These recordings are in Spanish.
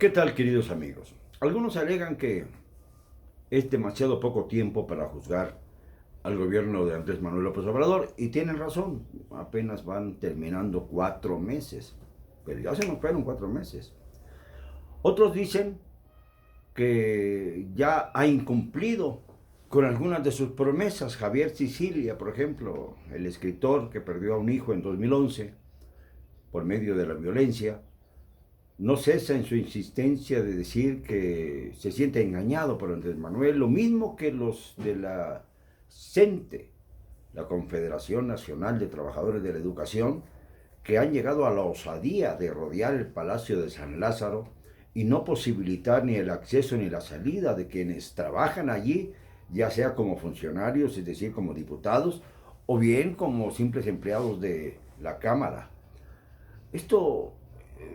¿Qué tal, queridos amigos? Algunos alegan que es demasiado poco tiempo para juzgar al gobierno de Andrés Manuel López Obrador y tienen razón, apenas van terminando 4 meses, pero ya se nos fueron 4 meses. Otros dicen que ya ha incumplido con algunas de sus promesas. Javier Sicilia, por ejemplo, el escritor que perdió a un hijo en 2011 por medio de la violencia, no cesa en su insistencia de decir que se siente engañado por Andrés Manuel, lo mismo que los de la CENTE, la Confederación Nacional de Trabajadores de la Educación, que han llegado a la osadía de rodear el Palacio de San Lázaro y no posibilitar ni el acceso ni la salida de quienes trabajan allí, ya sea como funcionarios, es decir, como diputados, o bien como simples empleados de la Cámara. Esto,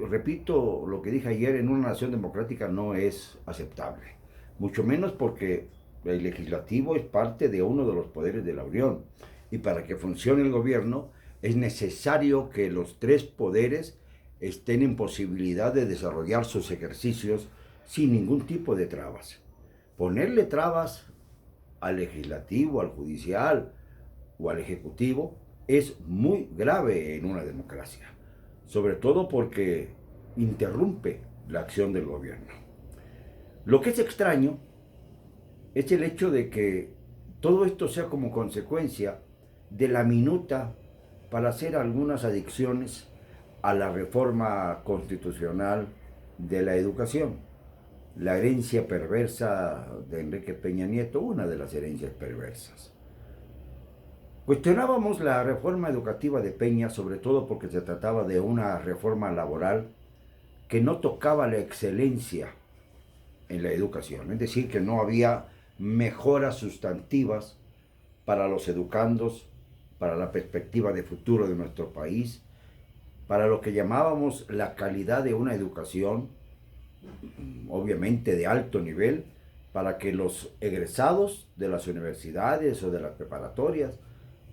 repito lo que dije ayer, en una nación democrática no es aceptable. Mucho menos porque el legislativo es parte de uno de los poderes de la Unión. Y para que funcione el gobierno es necesario que los tres poderes estén en posibilidad de desarrollar sus ejercicios sin ningún tipo de trabas. Ponerle trabas al legislativo, al judicial o al ejecutivo es muy grave en una democracia, sobre todo porque interrumpe la acción del gobierno. Lo que es extraño es el hecho de que todo esto sea como consecuencia de la minuta para hacer algunas adicciones a la reforma constitucional de la educación. La herencia perversa de Enrique Peña Nieto, una de las herencias perversas. Cuestionábamos la reforma educativa de Peña, sobre todo porque se trataba de una reforma laboral que no tocaba la excelencia en la educación, es decir, que no había mejoras sustantivas para los educandos, para la perspectiva de futuro de nuestro país, para lo que llamábamos la calidad de una educación, obviamente de alto nivel, para que los egresados de las universidades o de las preparatorias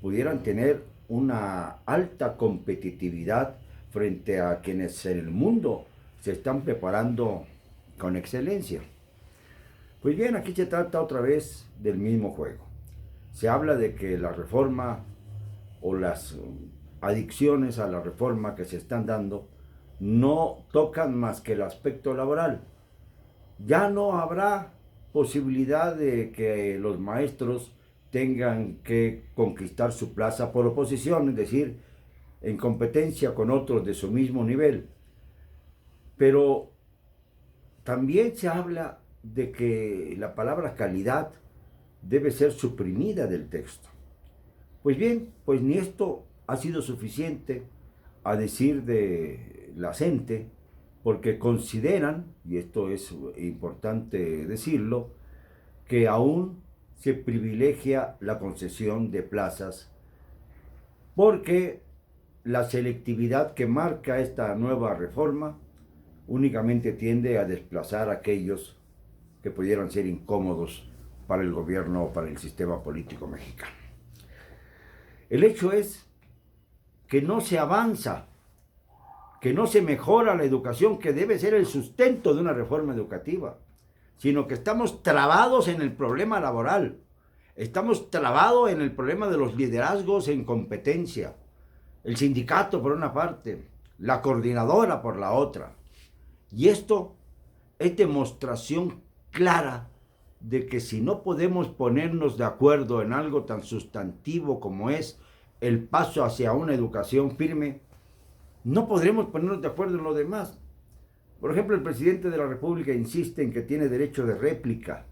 pudieran tener una alta competitividad frente a quienes en el mundo se están preparando con excelencia. Pues bien, aquí se trata otra vez del mismo juego. Se habla de que la reforma o las adicciones a la reforma que se están dando no tocan más que el aspecto laboral. Ya no habrá posibilidad de que los maestros tengan que conquistar su plaza por oposición, es decir, en competencia con otros de su mismo nivel. Pero también se habla de que la palabra calidad debe ser suprimida del texto. Pues bien, pues ni esto ha sido suficiente a decir de la gente, porque consideran, y esto es importante decirlo, que aún se privilegia la concesión de plazas porque la selectividad que marca esta nueva reforma únicamente tiende a desplazar a aquellos que pudieran ser incómodos para el gobierno o para el sistema político mexicano. El hecho es que no se avanza, que no se mejora la educación, que debe ser el sustento de una reforma educativa, sino que estamos trabados en el problema laboral, estamos trabados en el problema de los liderazgos en competencia, el sindicato por una parte, la coordinadora por la otra. Y esto es demostración clara de que si no podemos ponernos de acuerdo en algo tan sustantivo como es el paso hacia una educación firme, no podremos ponernos de acuerdo en lo demás. Por ejemplo, el presidente de la República insiste en que tiene derecho de réplica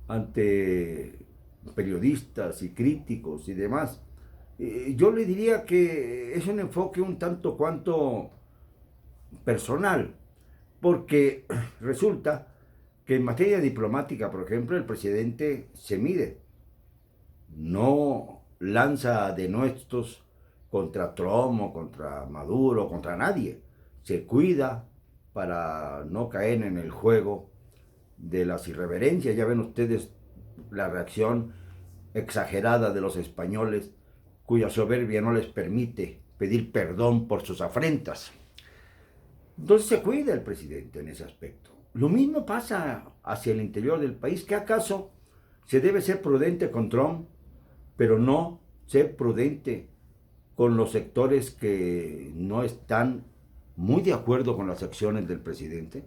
ante periodistas y críticos y demás. Yo le diría que es un enfoque un tanto cuanto personal, porque resulta que en materia diplomática, por ejemplo, el presidente se mide, no lanza denuestos contra Trump o contra Maduro, contra nadie, se cuida para no caer en el juego de las irreverencias. Ya ven ustedes la reacción exagerada de los españoles, cuya soberbia no les permite pedir perdón por sus afrentas. Entonces se cuida el presidente en ese aspecto. Lo mismo pasa hacia el interior del país. ¿Qué acaso se debe ser prudente con Trump, pero no ser prudente con los sectores que no están muy de acuerdo con las acciones del presidente?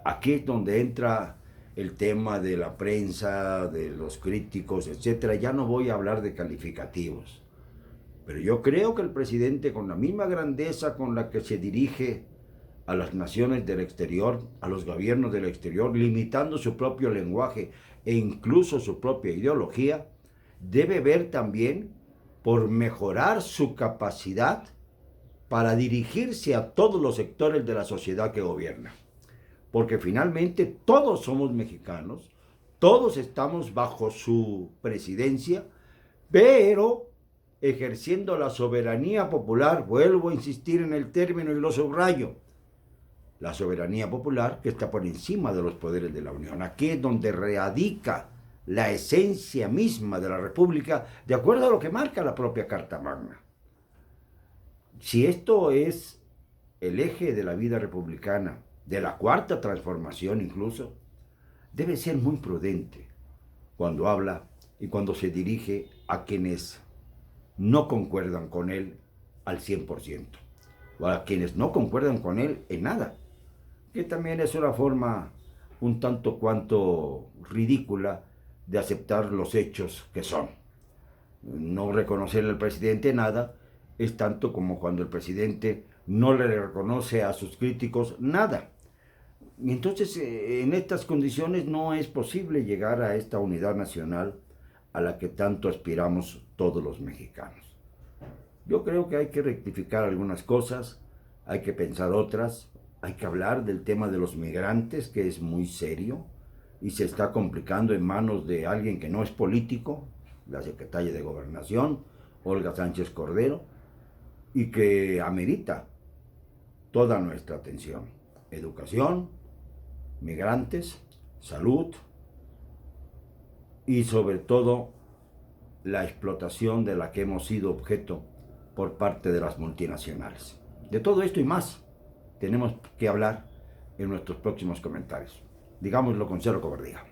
Aquí es donde entra el tema de la prensa, de los críticos, etcétera. Ya no voy a hablar de calificativos, pero yo creo que el presidente, con la misma grandeza con la que se dirige a las naciones del exterior, a los gobiernos del exterior, limitando su propio lenguaje e incluso su propia ideología, debe ver también por mejorar su capacidad para dirigirse a todos los sectores de la sociedad que gobierna. Porque finalmente todos somos mexicanos, todos estamos bajo su presidencia, pero ejerciendo la soberanía popular, vuelvo a insistir en el término y lo subrayo, la soberanía popular que está por encima de los poderes de la Unión. Aquí es donde radica la esencia misma de la República, de acuerdo a lo que marca la propia Carta Magna. Si esto es el eje de la vida republicana, de la cuarta transformación incluso, debe ser muy prudente cuando habla y cuando se dirige a quienes no concuerdan con él al 100%, o a quienes no concuerdan con él en nada, que también es una forma un tanto cuanto ridícula de aceptar los hechos que son. No reconocerle al presidente nada es tanto como cuando el presidente no le reconoce a sus críticos nada. Y entonces, en estas condiciones no es posible llegar a esta unidad nacional a la que tanto aspiramos todos los mexicanos. Yo creo que hay que rectificar algunas cosas, hay que pensar otras, hay que hablar del tema de los migrantes, que es muy serio y se está complicando en manos de alguien que no es político, la secretaria de Gobernación, Olga Sánchez Cordero, y que amerita toda nuestra atención. Educación, migrantes, salud y sobre todo la explotación de la que hemos sido objeto por parte de las multinacionales. De todo esto y más tenemos que hablar en nuestros próximos comentarios. Digámoslo con cero cobardía.